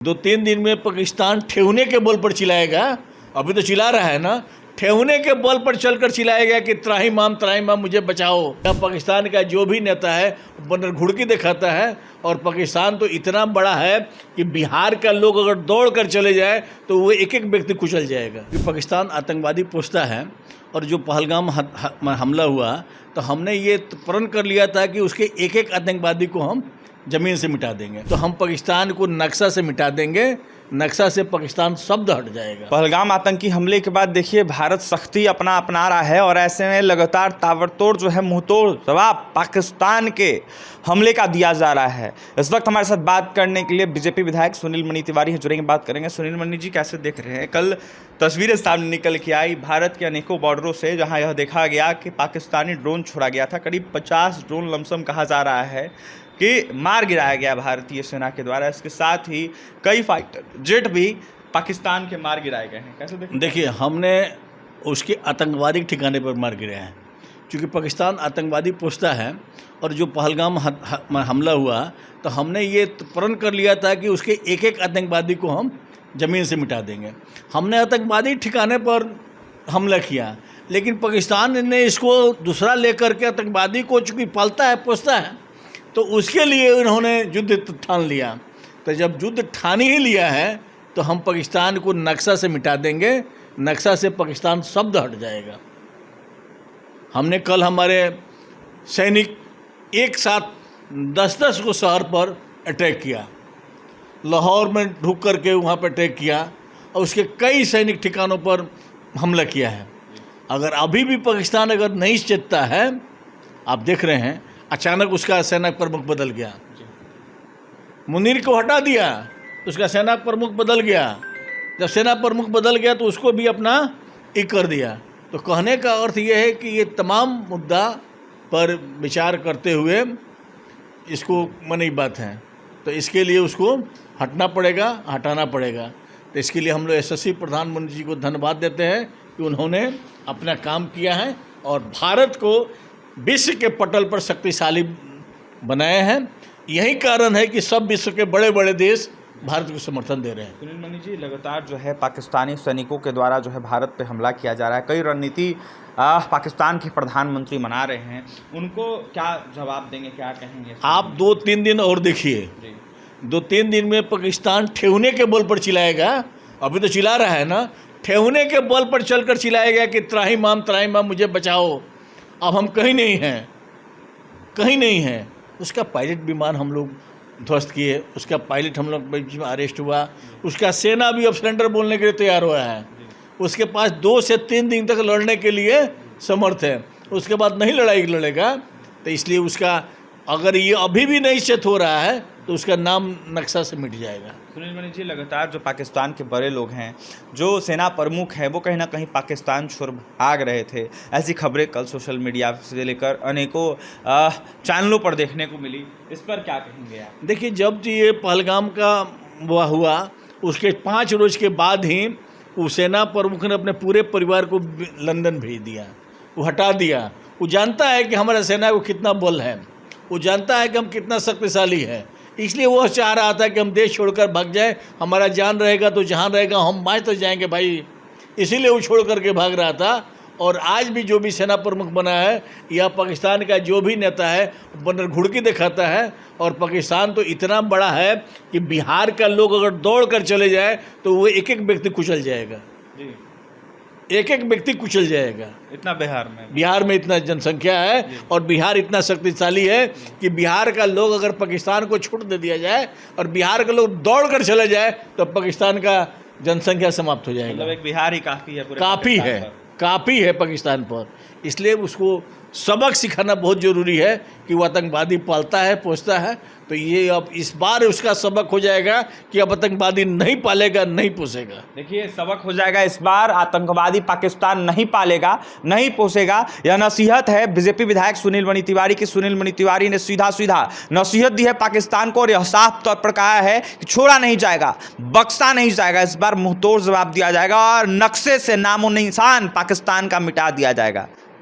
2-3 दिन में पाकिस्तान ठेहुने के बल पर चिल्लाएगा। अभी तो चिल्ला रहा है ना, ठेहुने के बल पर चलकर चिल्लाएगा कि त्राहिमाम मुझे बचाओ। या पाकिस्तान का जो भी नेता है बंदर घुड़की दिखाता है। और पाकिस्तान तो इतना बड़ा है कि बिहार का लोग अगर दौड़ कर चले जाए तो वो एक एक व्यक्ति कुचल जाएगा। कि पाकिस्तान आतंकवादी पोसता है और जो पहलगाम हमला हुआ तो हमने ये प्रण कर लिया था कि उसके एक एक आतंकवादी को हम ज़मीन से मिटा देंगे। तो हम पाकिस्तान को नक्शा से मिटा देंगे, नक्शा से पाकिस्तान शब्द हट जाएगा। पहलगाम आतंकी हमले के बाद देखिए भारत सख्ती अपना रहा है और ऐसे में लगातार ताबड़तोड़ जो है मुंहतोड़ जवाब पाकिस्तान के हमले का दिया जा रहा है। इस वक्त हमारे साथ बात करने के लिए बीजेपी विधायक सुनील मणि तिवारी जुड़ेंगे, बात करेंगे। सुनील मणि जी, कैसे देख रहे हैं? कल तस्वीरें सामने निकल के आई भारत के अनेकों बॉर्डरों से, जहां यह देखा गया कि पाकिस्तानी ड्रोन छोड़ा गया था। करीब 50 ड्रोन लमसम कहा जा रहा है कि मार गिराया गया भारतीय सेना के द्वारा। इसके साथ ही कई फाइटर जेट भी पाकिस्तान के मार गिराए गए हैं। कैसे देखिए, हमने उसके आतंकवादी ठिकाने पर मार गिराया है। क्योंकि पाकिस्तान आतंकवादी पोसता है और जो पहलगाम हमला हुआ तो हमने ये प्रण कर लिया था कि उसके एक एक आतंकवादी को हम ज़मीन से मिटा देंगे। हमने आतंकवादी ठिकाने पर हमला किया, लेकिन पाकिस्तान ने इसको दूसरा लेकर के आतंकवादी को चूँकि पालता है पोसता है तो उसके लिए उन्होंने युद्ध ठान लिया। तो जब युद्ध ठान ही लिया है तो हम पाकिस्तान को नक्शा से मिटा देंगे, नक्शा से पाकिस्तान शब्द हट जाएगा। हमने कल हमारे सैनिक एक साथ 10-10 को शहर पर अटैक किया, लाहौर में ढुक करके वहाँ पर अटैक किया और उसके कई सैनिक ठिकानों पर हमला किया है। अगर अभी भी पाकिस्तान अगर नहीं चेतता है, आप देख रहे हैं अचानक उसका सेना प्रमुख बदल गया, मुनीर को हटा दिया, उसका सेना प्रमुख बदल गया। जब सेना प्रमुख बदल गया तो उसको भी अपना एक कर दिया। तो कहने का अर्थ यह है कि ये तमाम मुद्दा पर विचार करते हुए इसको मनी बात है, तो इसके लिए उसको हटना पड़ेगा, हटाना पड़ेगा। तो इसके लिए हम लोग यशस्वी प्रधानमंत्री जी को धन्यवाद देते हैं कि उन्होंने अपना काम किया है और भारत को विश्व के पटल पर शक्तिशाली बनाए हैं। यही कारण है कि सब विश्व के बड़े बड़े देश भारत को समर्थन दे रहे हैं। सुनील मणि जी, लगातार जो है पाकिस्तानी सैनिकों के द्वारा जो है भारत पे हमला किया जा रहा है। कई रणनीति पाकिस्तान के प्रधानमंत्री मना रहे हैं, उनको क्या जवाब देंगे, क्या कहेंगे? आप 2-3 दिन और देखिए, 2-3 दिन में पाकिस्तान ठेहुने के बल पर चिल्लाएगा। अभी तो चिल्ला रहा है ना, ठेहुने के बल पर चलकर चिल्लाएगा कि त्राहिमाम मुझे बचाओ। अब हम कहीं नहीं हैं। उसका पायलट विमान हम लोग ध्वस्त किए, उसका पायलट हम लोग बीच में अरेस्ट हुआ, उसका सेना भी अब सरेंडर बोलने के लिए तैयार हुआ है। उसके पास 2 से 3 दिन तक लड़ने के लिए समर्थ है, उसके बाद नहीं लड़ेगा। तो इसलिए उसका अगर ये अभी भी नहीं चेत हो रहा है तो उसका नाम नक्शा से मिट जाएगा। सुनील मणि जी, लगातार जो पाकिस्तान के बड़े लोग हैं, जो सेना प्रमुख हैं, वो कहीं ना कहीं पाकिस्तान छोड़ भाग रहे थे। ऐसी खबरें कल सोशल मीडिया से लेकर अनेकों चैनलों पर देखने को मिली। इस पर क्या कहेंगे आप? देखिए, जब ये पहलगाम का हुआ उसके 5 रोज के बाद ही वो सेना प्रमुख ने अपने पूरे परिवार को लंदन भेज दिया, वो हटा दिया। वो जानता है कि हमारा सेना को कितना बल है, वो जानता है कि हम कितना शक्तिशाली है। इसलिए वो चाह रहा था कि हम देश छोड़कर भाग जाए, हमारा जान रहेगा तो जहाँ रहेगा हम मार तो जाएंगे भाई। इसीलिए वो छोड़ करके भाग रहा था। और आज भी जो भी सेना प्रमुख बना है या पाकिस्तान का जो भी नेता है बंदर घुड़की दिखाता है। और पाकिस्तान तो इतना बड़ा है कि बिहार का लोग अगर दौड़ कर चले जाए तो वो एक एक व्यक्ति कुचल जाएगा जी, एक एक व्यक्ति कुचल जाएगा। इतना बिहार में इतना जनसंख्या है और बिहार इतना शक्तिशाली है कि बिहार का लोग अगर पाकिस्तान को छूट दे दिया जाए और बिहार के लोग दौड़ कर चले जाए तो पाकिस्तान का जनसंख्या समाप्त हो जाएगा। मतलब एक बिहार ही काफ़ी है, काफ़ी है पाकिस्तान पर। इसलिए उसको सबक सिखाना बहुत ज़रूरी है कि वो आतंकवादी पालता है पोसता है। तो ये अब इस बार उसका सबक हो जाएगा कि अब आतंकवादी नहीं पालेगा, नहीं पोसेगा। देखिए, सबक हो जाएगा इस बार, आतंकवादी पाकिस्तान नहीं पालेगा, नहीं पोसेगा। यह नसीहत है बीजेपी विधायक सुनील मणि तिवारी की। सुनील मणि तिवारी ने सीधा नसीहत दी है पाकिस्तान को और यह साफ तौर पर कहा है कि छोड़ा नहीं जाएगा, बख्शा नहीं जाएगा। इस बार मुंहतोड़ जवाब दिया जाएगा और नक्शे से नामो निशान पाकिस्तान का मिटा दिया जाएगा।